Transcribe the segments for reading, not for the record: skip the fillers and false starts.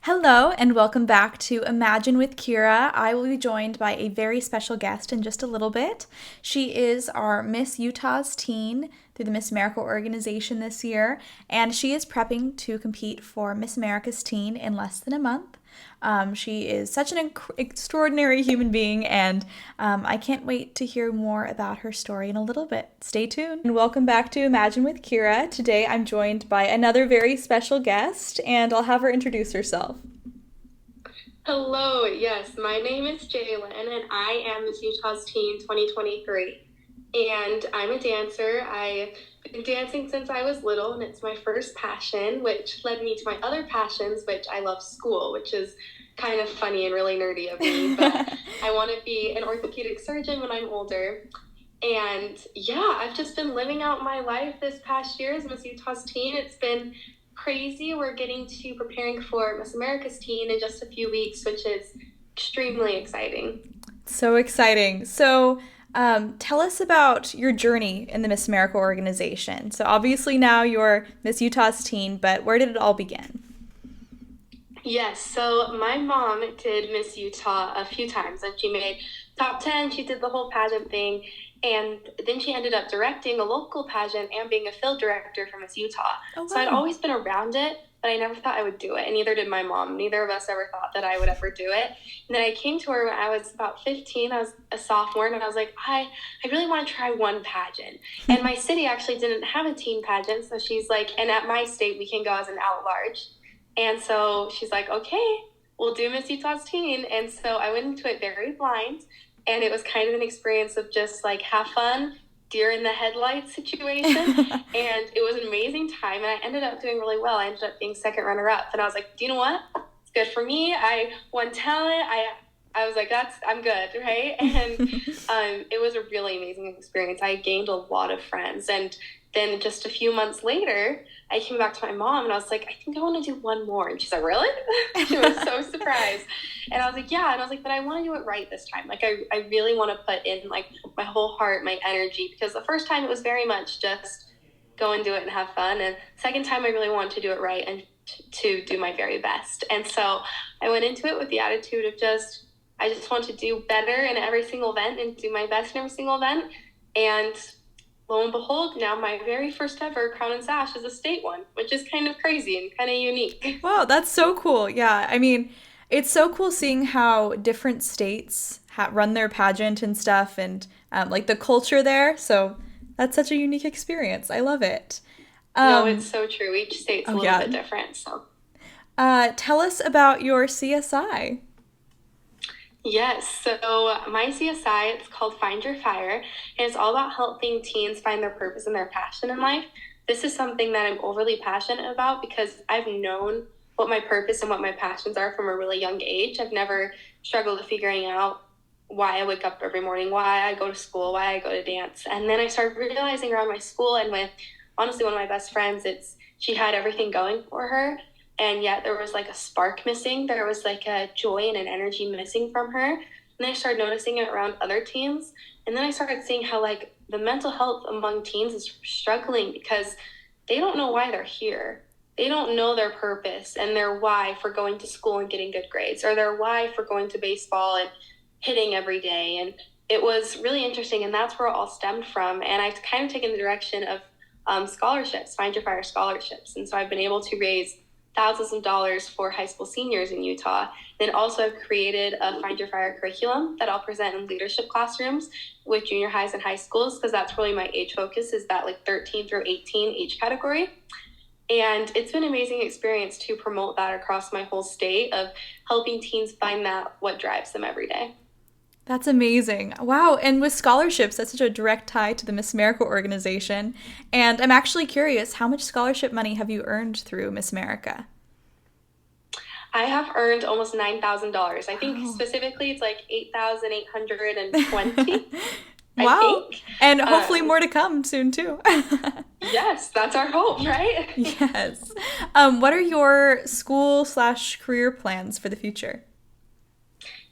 Hello, and welcome back to Imagine with Keira. I will be joined by a very special guest in just a little bit. She is our Miss Utah's teen through the Miss America organization this year, and she is prepping to compete for Miss America's teen in less than a month. She is such an extraordinary human being, and I can't wait to hear more about her story in a little bit. Stay tuned. And welcome back to Imagine with Keira. Today I'm joined by another very special guest, and I'll have her introduce herself. Hello, yes, my name is Jaylynn, and I am Miss Utah's Teen 2023. And I'm a dancer. I've been dancing since I was little, and it's my first passion, which led me to my other passions, which I love school, which is kind of funny and really nerdy of me. But I want to be an orthopedic surgeon when I'm older. And yeah, I've just been living out my life this past year as Miss Utah's Teen. It's been crazy. We're getting to preparing for Miss America's Teen in just a few weeks, which is extremely exciting. So exciting. Tell us about your journey in the Miss America organization. So, obviously, now you're Miss Utah's teen, but where did it all begin? Yes, so my mom did Miss Utah a few times, and she made top 10. She did the whole pageant thing, and then she ended up directing a local pageant and being a field director for Miss Utah. Oh, wow. So I'd always been around it, but I never thought I would do it, and neither did my mom. Neither of us ever thought that I would ever do it. And then I came to her when I was about 15. I was a sophomore, and I was like, I really want to try one pageant. And my city actually didn't have a teen pageant, so she's like, and at my state, we can go as an at-large. And so she's like, okay, we'll do Miss Utah's Teen. And so I went into it very blind. And it was kind of an experience of just like have fun, deer in the headlights situation. And it was an amazing time. And I ended up doing really well. I ended up being second runner up. And I was like, do you know what? It's good for me. I won talent. I was like, I'm good, right? And it was a really amazing experience. I gained a lot of friends. And then just a few months later, I came back to my mom and I was like, I think I want to do one more. And she's like, really? She was so surprised. And I was like, yeah. And I was like, but I want to do it right this time. Like, I really want to put in like my whole heart, my energy, because the first time it was very much just go and do it and have fun. And second time I really wanted to do it right and to do my very best. And so I went into it with the attitude of I just want to do better in every single event and do my best in every single event. And lo and behold, now my very first ever crown and sash is a state one, which is kind of crazy and kind of unique. Wow, that's so cool. Yeah, I mean, it's so cool seeing how different states run their pageant and stuff and like the culture there. So that's such a unique experience. I love it. No, it's so true. Each state's a Oh, little yeah. bit different. So Tell us about your CSI. yes, so my CSI, it's called Find Your Fire, and it's all about helping teens find their purpose and their passion in life. This is something that I'm overly passionate about because I've known what my purpose and what my passions are from a really young age. I've never struggled with figuring out why I wake up every morning, why I go to school, why I go to dance. And then I started realizing around my school and with honestly one of my best friends, she had everything going for her. And yet there was like a spark missing. There was like a joy and an energy missing from her. And then I started noticing it around other teens. And then I started seeing how like the mental health among teens is struggling because they don't know why they're here. They don't know their purpose and their why for going to school and getting good grades, or their why for going to baseball and hitting every day. And it was really interesting. And that's where it all stemmed from. And I've kind of taken the direction of scholarships, Find Your Fire scholarships. And so I've been able to raise thousands of dollars for high school seniors in Utah. Then also I've created a Find Your Fire curriculum that I'll present in leadership classrooms with junior highs and high schools, because that's really my age focus, is that like 13 through 18 age category. And it's been an amazing experience to promote that across my whole state of helping teens find that what drives them every day. That's amazing. Wow. And with scholarships, that's such a direct tie to the Miss America organization. And I'm actually curious, how much scholarship money have you earned through Miss America? I have earned almost $9,000. I think Wow. specifically it's like 8,820. I Wow. think. And hopefully Um, more to come soon too. yes, that's our hope, right? Yes. What are your school slash career plans for the future?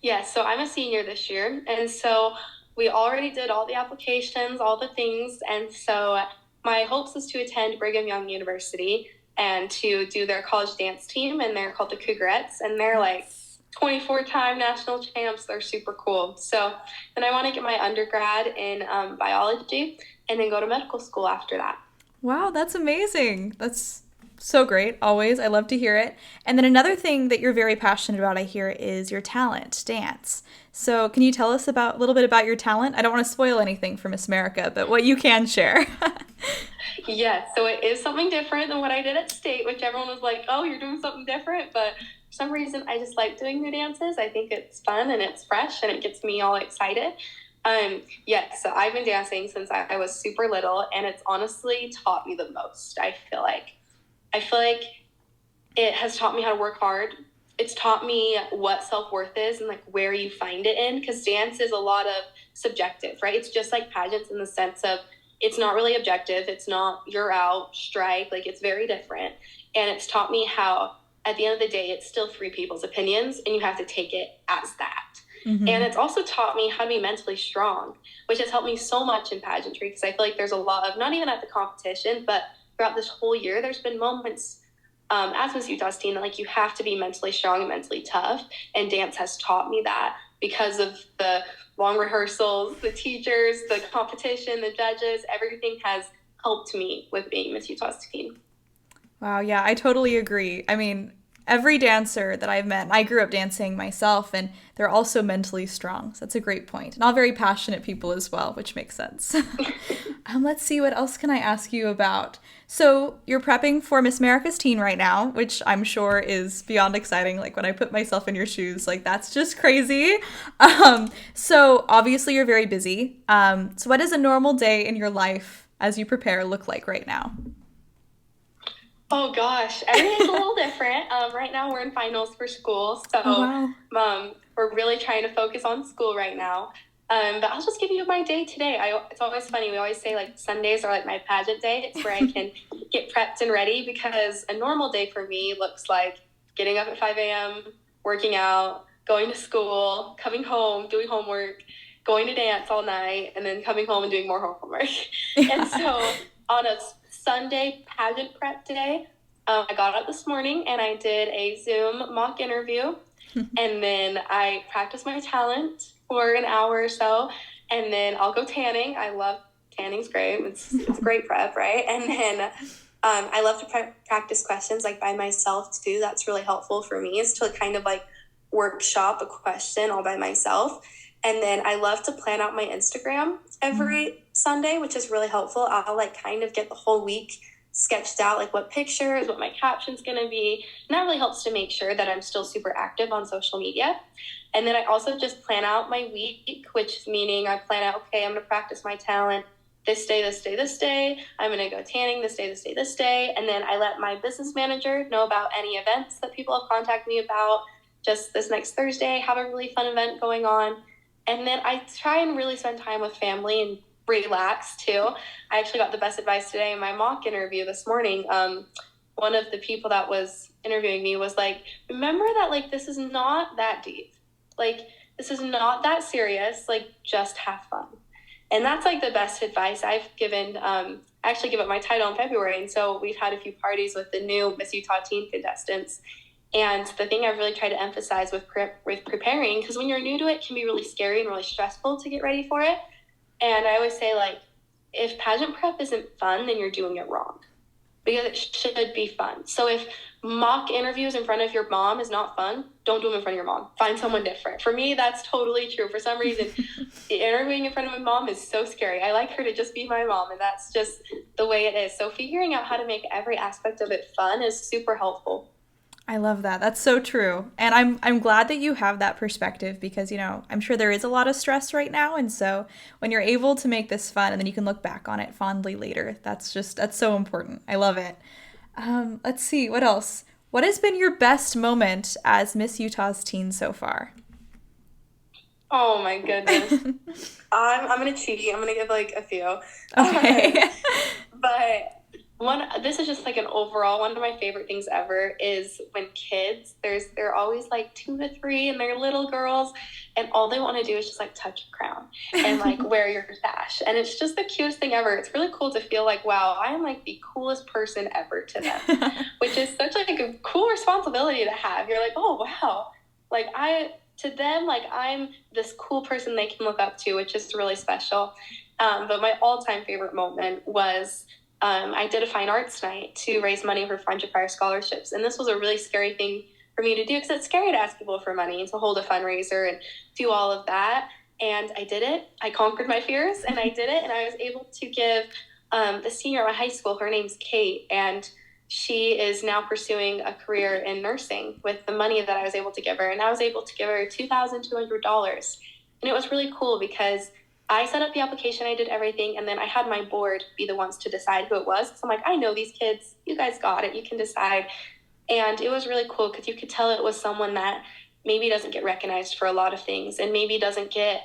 Yes, so I'm a senior this year, and so we already did all the applications, all the things, and so my hopes is to attend Brigham Young University. and to do their college dance team, and they're called the Cougarettes, and they're like 24-time national champs. They're super cool. So then I want to get my undergrad in biology and then go to medical school after that. Wow, that's amazing. That's so great, always. I love to hear it. And then another thing that you're very passionate about, I hear, is your talent, dance. So can you tell us about a little bit about your talent? I don't want to spoil anything for Miss America, but what you can share. Yes, so it is something different than what I did at state, which everyone was like, oh, you're doing something different. But for some reason, I just like doing new dances. I think it's fun and it's fresh and it gets me all excited. Yes, so I've been dancing since I was super little, and it's honestly taught me the most. I feel like it has taught me how to work hard. It's taught me what self-worth is and like where you find it in, because dance is a lot of subjective, right? It's just like pageants in the sense of it's not really objective. It's not you're out, strike, like it's very different. And it's taught me how at the end of the day, it's still three people's opinions and you have to take it as that. Mm-hmm. And it's also taught me how to be mentally strong, which has helped me so much in pageantry, because I feel like there's a lot of, not even at the competition, but throughout this whole year, there's been moments as Miss Utah's team that like you have to be mentally strong and mentally tough. And dance has taught me that because of the long rehearsals, the teachers, the competition, the judges, everything has helped me with being Miss Utah's team. Wow, yeah, I totally agree. I mean, every dancer that I've met, and I grew up dancing myself, and they're also mentally strong. So that's a great point. And all very passionate people as well, which makes sense. Let's see, what else can I ask you about? So you're prepping for Miss America's Teen right now, which I'm sure is beyond exciting. Like when I put myself in your shoes, like that's just crazy. So obviously you're very busy. So what does a normal day in your life as you prepare look like right now? Oh gosh, everything's a little different. Right now we're in finals for school, so we're really trying to focus on school right now. But I'll just give you my day today. It's always funny. We always say like Sundays are like my pageant day. It's where I can get prepped and ready, because a normal day for me looks like getting up at 5 a.m., working out, going to school, coming home, doing homework, going to dance all night, and then coming home and doing more homework. Yeah. And so on a Sunday pageant prep day, I got up this morning and I did a Zoom mock interview. And then I practiced my talent for an hour or so, and then I'll go tanning. I love tanning's great. It's a great prep, right? And then I love to practice questions like by myself too. That's really helpful for me, is to kind of like workshop a question all by myself. And then I love to plan out my Instagram every Sunday, which is really helpful. I'll like kind of get the whole week sketched out, like what pictures, what my caption's going to be. And that really helps to make sure that I'm still super active on social media. And then I also just plan out my week, which is meaning I plan out, okay, I'm going to practice my talent this day, this day, this day. I'm going to go tanning this day, this day, this day. And then I let my business manager know about any events that people have contacted me about. Just this next Thursday, have a really fun event going on. And then I try and really spend time with family and relax too. I actually got the best advice today in my mock interview this morning. One of the people that was interviewing me was like, remember that like this is not that deep. Like this is not that serious. Like just have fun. And that's like the best advice I've given. I actually give up my title in February, and so we've had a few parties with the new Miss Utah teen contestants. And the thing I've really tried to emphasize with preparing, because when you're new to it, it can be really scary and really stressful to get ready for it. And I always say, like, if pageant prep isn't fun, then you're doing it wrong, because it should be fun. So if mock interviews in front of your mom is not fun, don't do them in front of your mom. Find someone different. For me, that's totally true. For some reason, interviewing in front of my mom is so scary. I like her to just be my mom, and that's just the way it is. So figuring out how to make every aspect of it fun is super helpful. I love that. That's so true. And I'm glad that you have that perspective, because, you know, I'm sure there is a lot of stress right now. And so when you're able to make this fun and then you can look back on it fondly later, that's so important. I love it. Let's see, what else? What has been your best moment as Miss Utah's Teen so far? Oh my goodness. I'm going to cheat. I'm going to give like a few. Okay. But This is just like an overall one of my favorite things ever is when kids they're always like 2 to 3 and they're little girls and all they want to do is just like touch a crown and like wear your sash and it's just the cutest thing ever. It's really cool to feel like wow, I am like the coolest person ever to them, which is such like a cool responsibility to have. You're like, oh wow, like I to them like I'm this cool person they can look up to, which is really special. But my all-time favorite moment was I did a fine arts night to raise money for Friendship Fire scholarships. And this was a really scary thing for me to do because it's scary to ask people for money and to hold a fundraiser and do all of that. And I did it. I conquered my fears and I did it. And I was able to give the senior at my high school, her name's Kate, and she is now pursuing a career in nursing with the money that I was able to give her. And I was able to give her $2,200. And it was really cool because I set up the application, I did everything, and then I had my board be the ones to decide who it was. So I'm like, I know these kids, you guys got it, you can decide. And it was really cool because you could tell it was someone that maybe doesn't get recognized for a lot of things and maybe doesn't get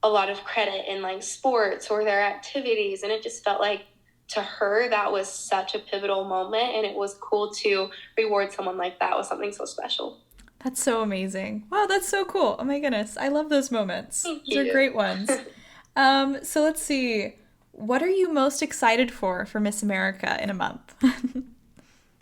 a lot of credit in like sports or their activities. And it just felt like to her that was such a pivotal moment, and it was cool to reward someone like that with something so special. That's so amazing. Wow, that's so cool. Oh my goodness. I love those moments. Thank Those are you. great ones. So let's see. What are you most excited for Miss America in a month?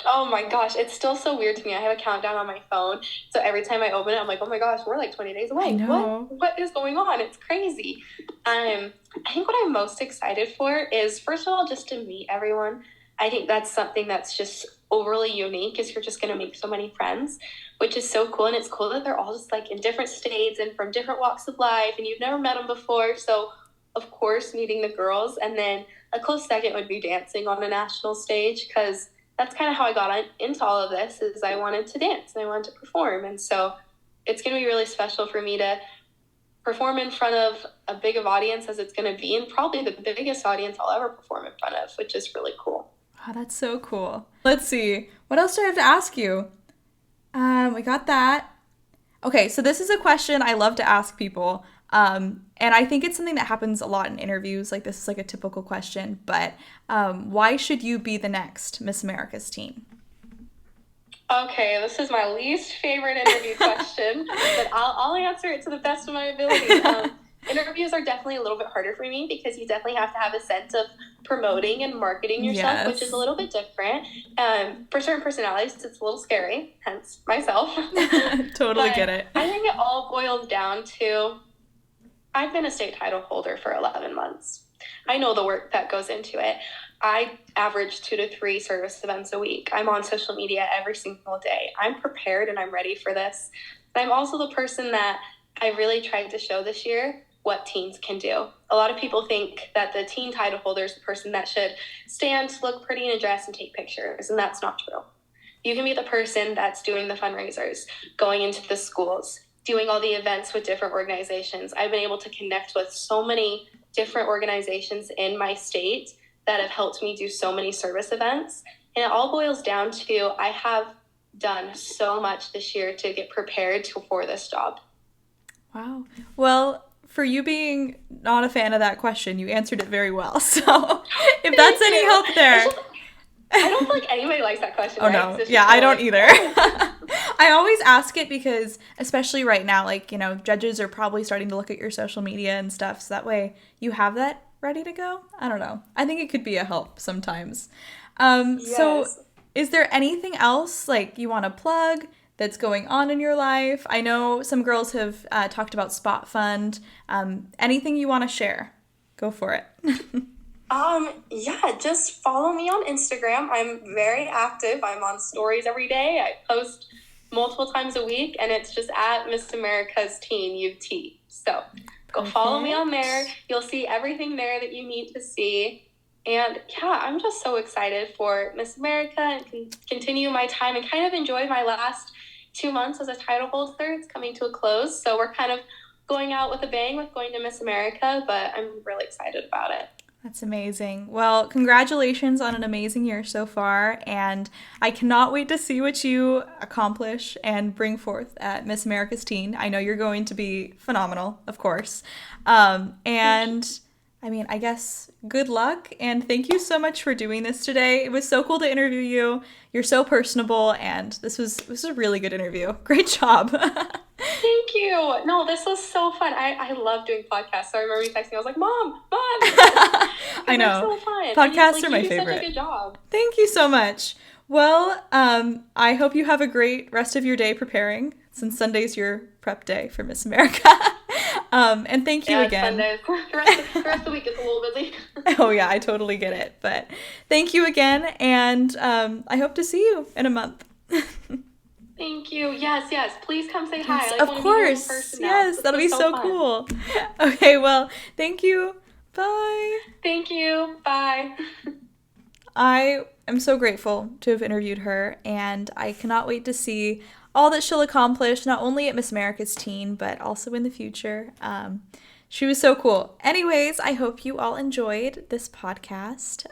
Oh my gosh, it's still so weird to me. I have a countdown on my phone. So every time I open it, I'm like, oh my gosh, we're like 20 days I away. What? know. What is going on? It's crazy. I think what I'm most excited for is, first of all, just to meet everyone. I think that's something that's just overly unique is you're just going to make so many friends, which is so cool. And it's cool that they're all just like in different states and from different walks of life and you've never met them before. So of course, meeting the girls. And then a close second would be dancing on a national stage because that's kind of how I got into all of this is I wanted to dance and I wanted to perform. And so it's going to be really special for me to perform in front of a big of audience as it's going to be and probably the biggest audience I'll ever perform in front of, which is really cool. Oh, that's so cool. Let's see. What else do I have to ask you? We got that. Okay, so this is a question I love to ask people. And I think it's something that happens a lot in interviews. Like, this is like a typical question, but why should you be the next Miss America's teen? Okay, this is my least favorite interview question, but I'll answer it to the best of my ability. Interviews are definitely a little bit harder for me because you definitely have to have a sense of promoting and marketing yourself, which is a Yes. little bit different. For certain personalities, it's a little scary, hence myself. Totally But get it. I think it all boils down to I've been a state title holder for 11 months. I know the work that goes into it. I average 2 to 3 service events a week. I'm on social media every single day. I'm prepared and I'm ready for this. And I'm also the person that I really tried to show this year what teens can do. A lot of people think that the teen title holder is the person that should stand, look pretty in a dress, and take pictures, and that's not true. You can be the person that's doing the fundraisers, going into the schools, doing all the events with different organizations. I've been able to connect with so many different organizations in my state that have helped me do so many service events. And it all boils down to I have done so much this year to get prepared for this job. Wow. Well, for you being not a fan of that question, you answered it very well. So if that's Thank any you. help there. I don't feel like anybody likes that question, Oh right? 'Cause no. it's Yeah, just I kinda don't like, either. oh. I always ask it because, especially right now, like, judges are probably starting to look at your social media and stuff. So that way you have that ready to go. I don't know. I think it could be a help sometimes. So Yes. is there anything else like you want to plug that's going on in your life? I know some girls have talked about Spot Fund. Anything you want to share? Go for it. Yeah, just follow me on Instagram. I'm very active. I'm on stories every day. I post multiple times a week, and it's just at Miss America's Teen UT. So go follow me on there. Perfect. You'll see everything there that you need to see. And yeah, I'm just so excited for Miss America and continue my time and kind of enjoy my last 2 months as a title holder. It's coming to a close. So we're kind of going out with a bang with going to Miss America, but I'm really excited about it. That's amazing. Well, congratulations on an amazing year so far, and I cannot wait to see what you accomplish and bring forth at Miss America's Teen. I know you're going to be phenomenal, of course. And I mean, I guess good luck, and thank you so much for doing this today. It was so cool to interview you. You're so personable, and this was a really good interview. Great job. Thank you. No, this was so fun. I love doing podcasts. So I remember you texting. I was like, Mom, I because they're know. so fun. And Podcasts are you my do favorite. such a good job. Thank you so much. Well, I hope you have a great rest of your day preparing, since Sunday's your prep day for Miss America. And thank you Yeah, it's again. Sunday. The rest of the week is a little busy. Oh yeah, I totally get it. But thank you again, and I hope to see you in a month. Thank you. Yes. Please come say hi. Yes, I of want to meet you in course. person now. Yes, This that'll was be so so fun. cool. Okay, well, thank you. Bye. Thank you. Bye. I am so grateful to have interviewed her, and I cannot wait to see all that she'll accomplish, not only at Miss America's Teen, but also in the future. She was so cool. Anyways, I hope you all enjoyed this podcast.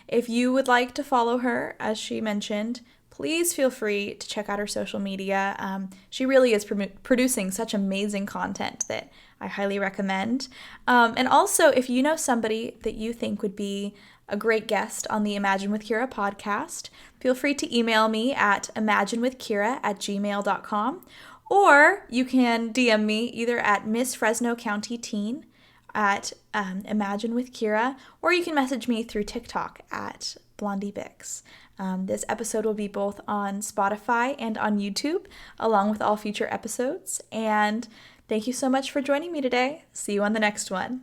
If you would like to follow her, as she mentioned, please feel free to check out her social media. She really is producing such amazing content that I highly recommend. And also, if you know somebody that you think would be a great guest on the Imagine with Keira podcast, feel free to email me at imaginewithkeira@gmail.com, or you can DM me either at Miss Fresno County Teen at Imagine with Keira, or you can message me through TikTok at Blondie Bix. This episode will be both on Spotify and on YouTube, along with all future episodes. And thank you so much for joining me today. See you on the next one.